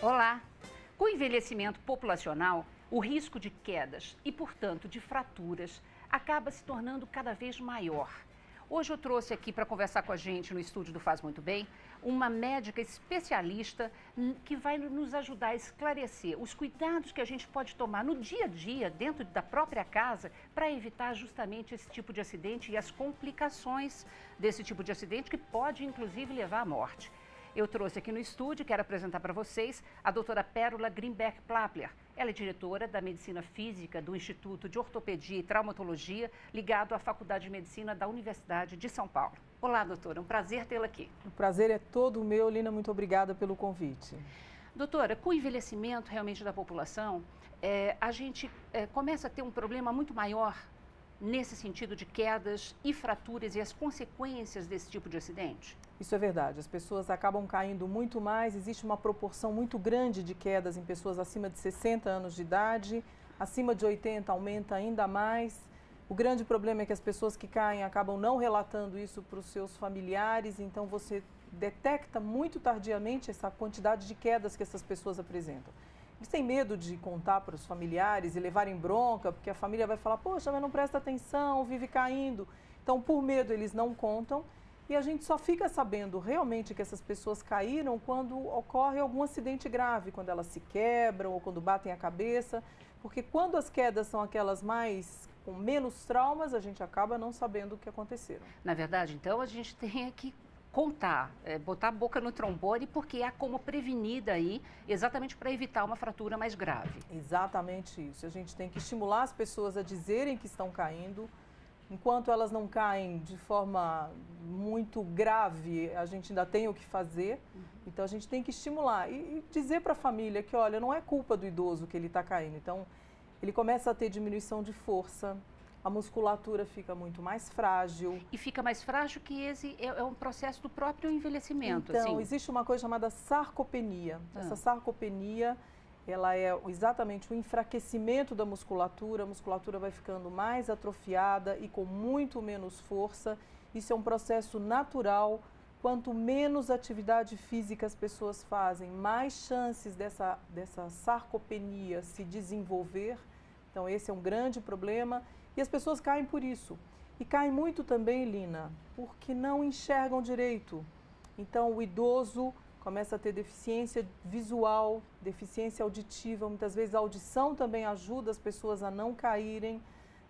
Olá! Com o envelhecimento populacional, o risco de quedas e, portanto, de fraturas acaba se tornando cada vez maior. Hoje eu trouxe aqui para conversar com a gente no estúdio do Faz Muito Bem uma médica especialista que vai nos ajudar a esclarecer os cuidados que a gente pode tomar no dia a dia, dentro da própria casa, para evitar justamente esse tipo de acidente e as complicações desse tipo de acidente que pode inclusive levar à morte. Eu trouxe aqui no estúdio, quero apresentar para vocês a doutora Pérola Grimberg-Plappler. Ela é diretora da Medicina Física do Instituto de Ortopedia e Traumatologia, ligado à Faculdade de Medicina da Universidade de São Paulo. Olá, doutora, um prazer tê-la aqui. O prazer é todo meu, Lina, muito obrigada pelo convite. Doutora, com o envelhecimento realmente da população, a gente começa a ter um problema muito maior nesse sentido de quedas e fraturas e as consequências desse tipo de acidente? Isso é verdade, as pessoas acabam caindo muito mais, existe uma proporção muito grande de quedas em pessoas acima de 60 anos de idade, acima de 80 aumenta ainda mais. O grande problema é que as pessoas que caem acabam não relatando isso para os seus familiares, então você detecta muito tardiamente essa quantidade de quedas que essas pessoas apresentam. Eles têm medo de contar para os familiares e levarem bronca, porque a família vai falar, poxa, mas não presta atenção, vive caindo. Então, por medo, eles não contam. E a gente só fica sabendo realmente que essas pessoas caíram quando ocorre algum acidente grave, quando elas se quebram ou quando batem a cabeça. Porque quando as quedas são aquelas com menos traumas, a gente acaba não sabendo o que aconteceram. Na verdade, então, a gente tem que contar, botar a boca no trombone, porque há como prevenir daí, exatamente para evitar uma fratura mais grave. Exatamente isso. A gente tem que estimular as pessoas a dizerem que estão caindo. Enquanto elas não caem de forma muito grave, a gente ainda tem o que fazer. Então, a gente tem que estimular e dizer para a família que, olha, não é culpa do idoso que ele está caindo. Então, ele começa a ter diminuição de força, a musculatura fica muito mais frágil. E fica mais frágil que esse é um processo do próprio envelhecimento. Então, assim. Existe uma coisa chamada sarcopenia. Essa sarcopenia, ela é exatamente o enfraquecimento da musculatura, a musculatura vai ficando mais atrofiada e com muito menos força. Isso é um processo natural. Quanto menos atividade física as pessoas fazem, mais chances dessa sarcopenia se desenvolver. Então, esse é um grande problema e as pessoas caem por isso. E caem muito também, Lina, porque não enxergam direito. Então, o idoso começa a ter deficiência visual, deficiência auditiva, muitas vezes a audição também ajuda as pessoas a não caírem.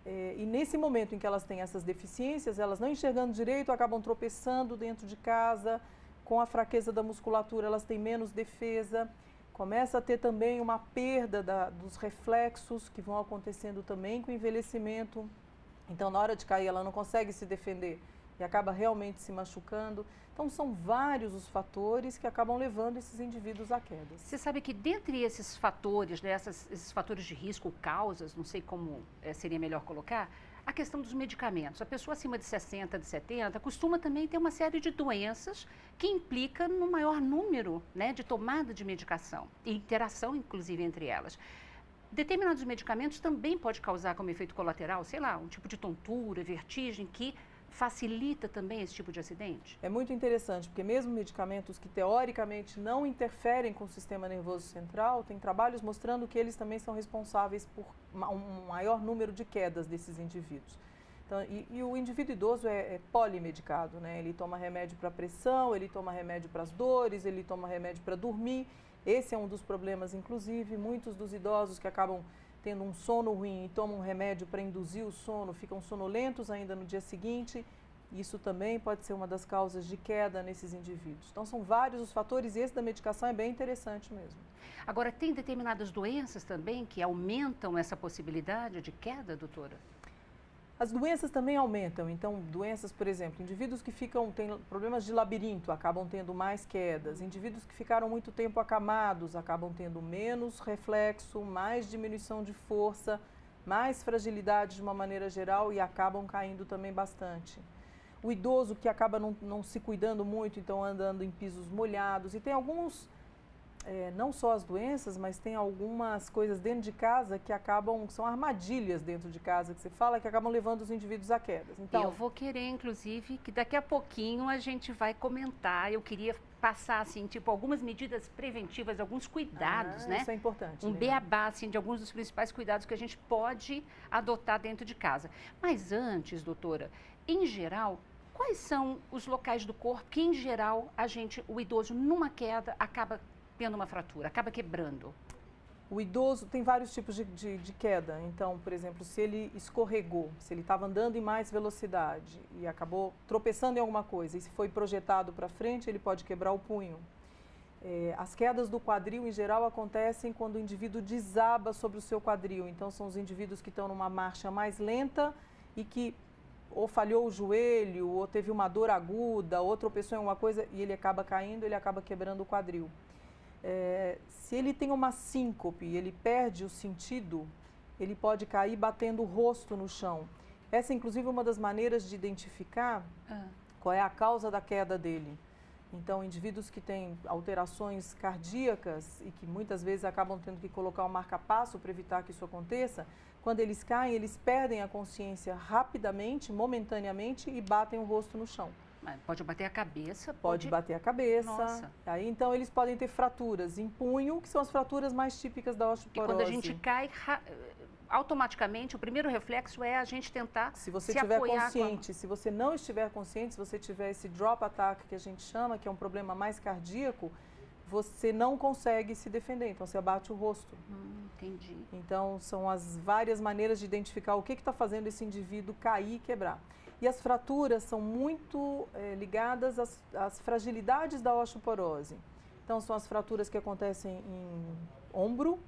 E nesse momento em que elas têm essas deficiências, elas não enxergando direito, acabam tropeçando dentro de casa, com a fraqueza da musculatura, elas têm menos defesa. Começa a ter também uma perda dos reflexos que vão acontecendo também com o envelhecimento. Então, na hora de cair, ela não consegue se defender e acaba realmente se machucando. Então, são vários os fatores que acabam levando esses indivíduos a quedas. Você sabe que dentre esses fatores, né, esses fatores de risco, causas, não sei como seria melhor colocar, a questão dos medicamentos. A pessoa acima de 60, de 70, costuma também ter uma série de doenças que implica no maior número, né, de tomada de medicação e interação, inclusive, entre elas. Determinados medicamentos também pode causar como efeito colateral, sei lá, um tipo de tontura, vertigem, que facilita também esse tipo de acidente? É muito interessante, porque mesmo medicamentos que teoricamente não interferem com o sistema nervoso central, tem trabalhos mostrando que eles também são responsáveis por um maior número de quedas desses indivíduos. Então, e o indivíduo idoso é polimedicado, né? Ele toma remédio para pressão, ele toma remédio para as dores, ele toma remédio para dormir. Esse é um dos problemas, inclusive, muitos dos idosos que acabam tendo um sono ruim e tomam um remédio para induzir o sono, ficam sonolentos ainda no dia seguinte. Isso também pode ser uma das causas de queda nesses indivíduos. Então, são vários os fatores e esse da medicação é bem interessante mesmo. Agora, tem determinadas doenças também que aumentam essa possibilidade de queda, doutora? As doenças também aumentam, então doenças, por exemplo, indivíduos que têm problemas de labirinto acabam tendo mais quedas, indivíduos que ficaram muito tempo acamados acabam tendo menos reflexo, mais diminuição de força, mais fragilidade de uma maneira geral e acabam caindo também bastante. O idoso que acaba não se cuidando muito, então andando em pisos molhados e tem alguns não só as doenças, mas tem algumas coisas dentro de casa que são armadilhas dentro de casa, que você fala, que acabam levando os indivíduos a quedas. Então, eu vou querer, inclusive, que daqui a pouquinho a gente vai comentar. Eu queria passar, assim, tipo, algumas medidas preventivas, alguns cuidados, né? Isso é importante. Um beabá, assim, de alguns dos principais cuidados que a gente pode adotar dentro de casa. Mas antes, doutora, em geral, quais são os locais do corpo que, em geral, o idoso, numa queda, acaba tendo uma fratura, acaba quebrando? O idoso tem vários tipos de queda. Então, por exemplo, se ele escorregou, se ele estava andando em mais velocidade e acabou tropeçando em alguma coisa e se foi projetado para frente, ele pode quebrar o punho. As quedas do quadril, em geral, acontecem quando o indivíduo desaba sobre o seu quadril. Então, são os indivíduos que estão numa marcha mais lenta e que ou falhou o joelho, ou teve uma dor aguda, ou tropeçou em alguma coisa e ele acaba caindo, ele acaba quebrando o quadril. Se ele tem uma síncope e ele perde o sentido, ele pode cair batendo o rosto no chão. Essa, inclusive, é uma das maneiras de identificar qual é a causa da queda dele. Então, indivíduos que têm alterações cardíacas e que muitas vezes acabam tendo que colocar um marca-passo para evitar que isso aconteça, quando eles caem, eles perdem a consciência rapidamente, momentaneamente, e batem o rosto no chão. Pode bater a cabeça? Pode bater a cabeça. Nossa. Aí, então, eles podem ter fraturas em punho, que são as fraturas mais típicas da osteoporose. E quando a gente cai, automaticamente, o primeiro reflexo é a gente tentar se você estiver consciente. Se você não estiver consciente, se você tiver esse drop attack, que a gente chama, que é um problema mais cardíaco, você não consegue se defender, então você abate o rosto. Entendi. Então, são as várias maneiras de identificar o que está fazendo esse indivíduo cair e quebrar. E as fraturas são muito ligadas às fragilidades da osteoporose. Então, são as fraturas que acontecem em ombro,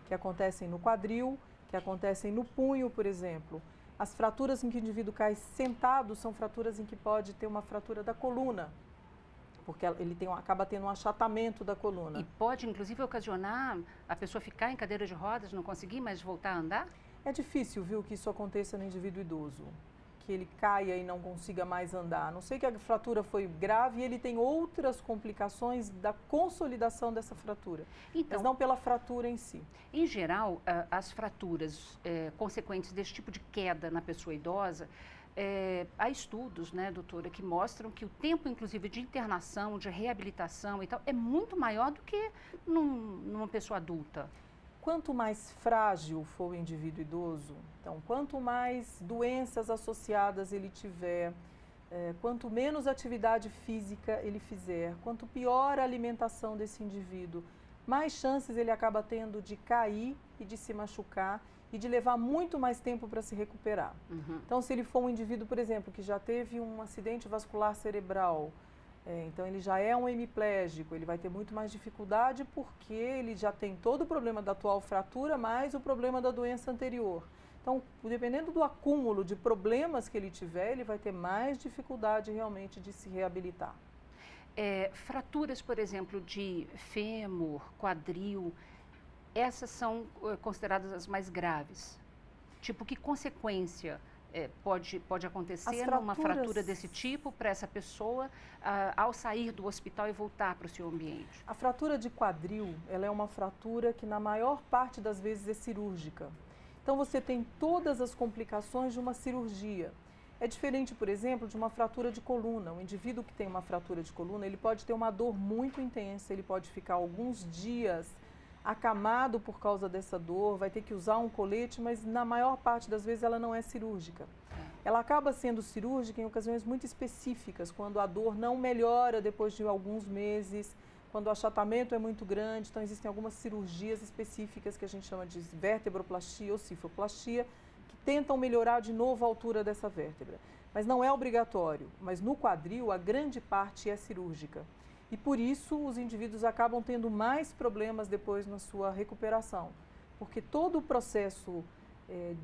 que acontecem no quadril, que acontecem no punho, por exemplo. As fraturas em que o indivíduo cai sentado são fraturas em que pode ter uma fratura da coluna, porque ele acaba tendo um achatamento da coluna. E pode, inclusive, ocasionar a pessoa ficar em cadeira de rodas, não conseguir mais voltar a andar? É difícil, viu, que isso aconteça no indivíduo idoso, que ele caia e não consiga mais andar. A não sei que a fratura foi grave e ele tem outras complicações da consolidação dessa fratura, então, mas não pela fratura em si. Em geral, as fraturas consequentes desse tipo de queda na pessoa idosa, há estudos, né, doutora, que mostram que o tempo, inclusive, de internação, de reabilitação e tal, é muito maior do que numa pessoa adulta. Quanto mais frágil for o indivíduo idoso, então, quanto mais doenças associadas ele tiver, quanto menos atividade física ele fizer, quanto pior a alimentação desse indivíduo, mais chances ele acaba tendo de cair e de se machucar e de levar muito mais tempo para se recuperar. Então, se ele for um indivíduo, por exemplo, que já teve um acidente vascular cerebral, então ele já é um hemiplégico, ele vai ter muito mais dificuldade porque ele já tem todo o problema da atual fratura, mais o problema da doença anterior. Então, dependendo do acúmulo de problemas que ele tiver, ele vai ter mais dificuldade realmente de se reabilitar. Fraturas, por exemplo, de fêmur, quadril, essas são consideradas as mais graves. Tipo, que consequência pode acontecer numa fratura desse tipo para essa pessoa ao sair do hospital e voltar para o seu ambiente? A fratura de quadril, ela é uma fratura que na maior parte das vezes é cirúrgica. Então você tem todas as complicações de uma cirurgia. É diferente, por exemplo, de uma fratura de coluna. O indivíduo que tem uma fratura de coluna, ele pode ter uma dor muito intensa, ele pode ficar alguns dias acamado por causa dessa dor, vai ter que usar um colete, mas na maior parte das vezes ela não é cirúrgica. Ela acaba sendo cirúrgica em ocasiões muito específicas, quando a dor não melhora depois de alguns meses, quando o achatamento é muito grande. Então existem algumas cirurgias específicas que a gente chama de vertebroplastia ou cifroplastia, que tentam melhorar de novo a altura dessa vértebra. Mas não é obrigatório, mas no quadril a grande parte é cirúrgica. E por isso os indivíduos acabam tendo mais problemas depois na sua recuperação, porque todo o processo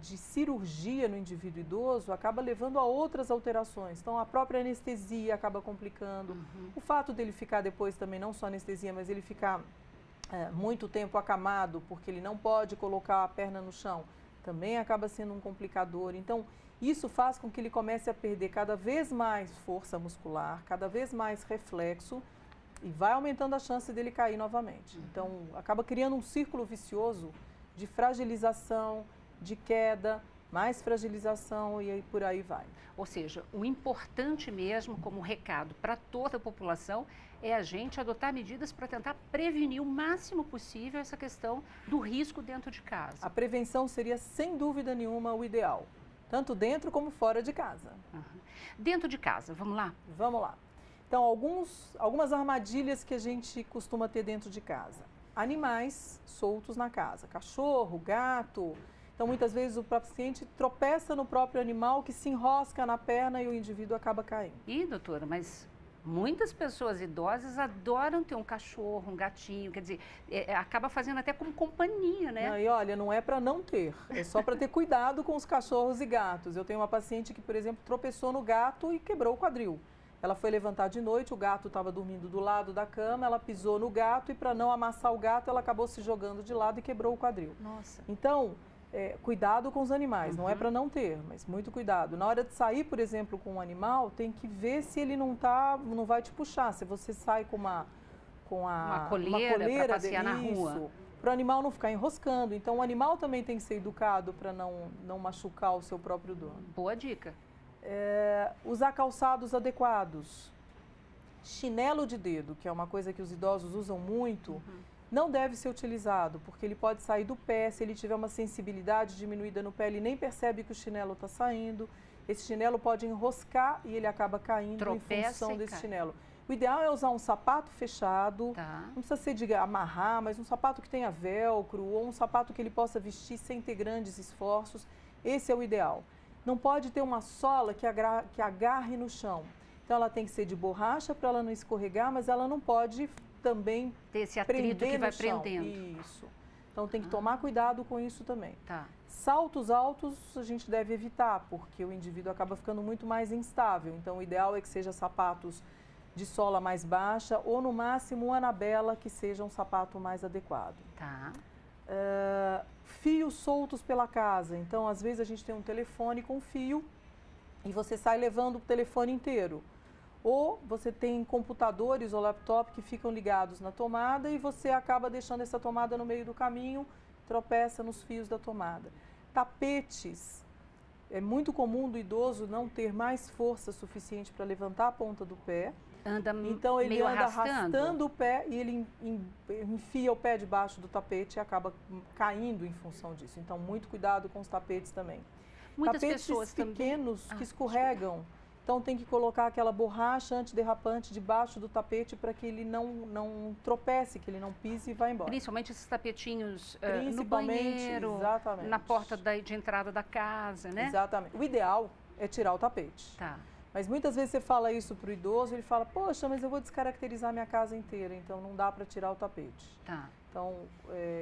de cirurgia no indivíduo idoso acaba levando a outras alterações. Então a própria anestesia acaba complicando, o fato dele ficar depois também, não só anestesia, mas ele ficar muito tempo acamado, porque ele não pode colocar a perna no chão, também acaba sendo um complicador. Então isso faz com que ele comece a perder cada vez mais força muscular, cada vez mais reflexo, e vai aumentando a chance dele cair novamente. Então, acaba criando um círculo vicioso de fragilização, de queda, mais fragilização e aí por aí vai. Ou seja, o importante mesmo, como recado para toda a população, é a gente adotar medidas para tentar prevenir o máximo possível essa questão do risco dentro de casa. A prevenção seria, sem dúvida nenhuma, o ideal, tanto dentro como fora de casa. Dentro de casa, vamos lá? Vamos lá. Então, algumas armadilhas que a gente costuma ter dentro de casa. Animais soltos na casa, cachorro, gato. Então, muitas vezes o paciente tropeça no próprio animal que se enrosca na perna e o indivíduo acaba caindo. Ih, doutora, mas muitas pessoas idosas adoram ter um cachorro, um gatinho, quer dizer, acaba fazendo até como companhia, né? Não, e olha, não é para não ter, é só para ter cuidado com os cachorros e gatos. Eu tenho uma paciente que, por exemplo, tropeçou no gato e quebrou o quadril. Ela foi levantar de noite, o gato estava dormindo do lado da cama, ela pisou no gato e para não amassar o gato, ela acabou se jogando de lado e quebrou o quadril. Nossa. Então, cuidado com os animais, não é para não ter, mas muito cuidado. Na hora de sair, por exemplo, com um animal, tem que ver se ele não vai te puxar. Se você sai com uma coleira para passear na rua. Para o animal não ficar enroscando. Então, o animal também tem que ser educado para não machucar o seu próprio dono. Boa dica. Usar calçados adequados. Chinelo de dedo, que é uma coisa que os idosos usam muito, não deve ser utilizado, porque ele pode sair do pé. Se ele tiver uma sensibilidade diminuída no pé, ele nem percebe que o chinelo está saindo. Esse chinelo pode enroscar e ele acaba caindo em função desse chinelo. O ideal é usar um sapato fechado, não precisa ser de amarrar, mas um sapato que tenha velcro ou um sapato que ele possa vestir sem ter grandes esforços. Esse é o ideal. Não pode ter uma sola que agarre no chão. Então, ela tem que ser de borracha para ela não escorregar, mas ela não pode também ter esse atrito que vai prendendo. Isso. Então, tem que tomar cuidado com isso também. Tá. Saltos altos a gente deve evitar, porque o indivíduo acaba ficando muito mais instável. Então, o ideal é que seja sapatos de sola mais baixa ou, no máximo, um Anabela, que seja um sapato mais adequado. Tá. Fios soltos pela casa. Então, às vezes, a gente tem um telefone com fio e você sai levando o telefone inteiro. Ou você tem computadores ou laptop que ficam ligados na tomada e você acaba deixando essa tomada no meio do caminho, tropeça nos fios da tomada. Tapetes. É muito comum do idoso não ter mais força suficiente para levantar a ponta do pé. Então ele anda arrastando o pé e ele enfia o pé debaixo do tapete e acaba caindo em função disso. Então, muito cuidado com os tapetes também. Muitas tapetes pessoas pequenos também... que escorregam. Então, tem que colocar aquela borracha antiderrapante debaixo do tapete para que ele não tropece, que ele não pise e vá embora. Principalmente esses tapetinhos no banheiro, exatamente, na porta de entrada da casa, né? Exatamente. O ideal é tirar o tapete. Tá. Mas muitas vezes você fala isso para o idoso, ele fala, poxa, mas eu vou descaracterizar minha casa inteira, então não dá para tirar o tapete. Tá. Então,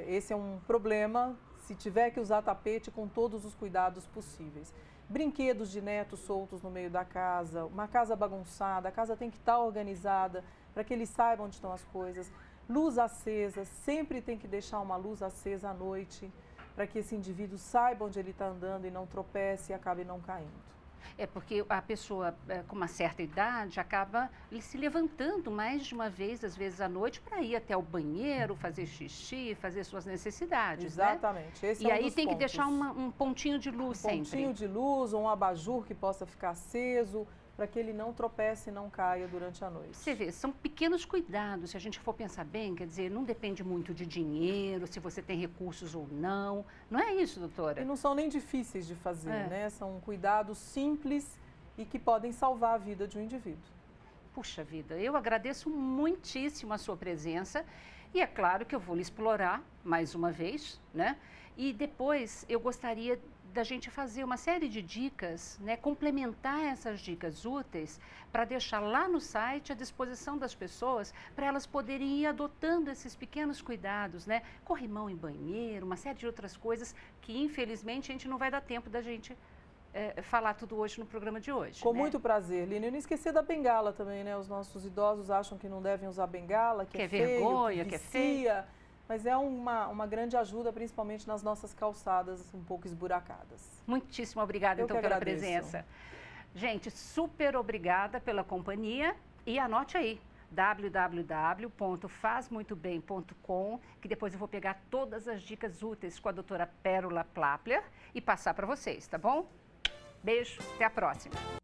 esse é um problema, se tiver que usar tapete, com todos os cuidados possíveis. Brinquedos de netos soltos no meio da casa, uma casa bagunçada, a casa tem que estar organizada para que eles saibam onde estão as coisas. Luz acesa, sempre tem que deixar uma luz acesa à noite, para que esse indivíduo saiba onde ele está andando e não tropece e acabe não caindo. É porque a pessoa com uma certa idade acaba se levantando mais de uma vez, às vezes à noite, para ir até o banheiro, fazer xixi, fazer suas necessidades. Exatamente. Né? Esse e é um aí dos tem pontos. que deixar um pontinho de luz sempre. Um pontinho de luz ou um abajur que possa ficar aceso, para que ele não tropece e não caia durante a noite. Você vê, são pequenos cuidados, se a gente for pensar bem, quer dizer, não depende muito de dinheiro, se você tem recursos ou não. Não é isso, doutora? E não são nem difíceis de fazer, né? São cuidados simples e que podem salvar a vida de um indivíduo. Puxa vida, eu agradeço muitíssimo a sua presença e é claro que eu vou lhe explorar mais uma vez, né? E depois eu gostaria da gente fazer uma série de dicas, né, complementar essas dicas úteis para deixar lá no site à disposição das pessoas para elas poderem ir adotando esses pequenos cuidados, né, corrimão em banheiro, uma série de outras coisas que infelizmente a gente não vai dar tempo da gente falar tudo hoje no programa de hoje. Com muito prazer, Lina. E não esquecer da bengala também, né? Os nossos idosos acham que não devem usar bengala, que é feio, vergonha, que é feio. Mas é uma grande ajuda, principalmente nas nossas calçadas um pouco esburacadas. Muitíssimo obrigada, então, pela presença. Gente, super obrigada pela companhia e anote aí, www.fazmuitobem.com, que depois eu vou pegar todas as dicas úteis com a doutora Pérola Plappler e passar para vocês, tá bom? Beijo, até a próxima.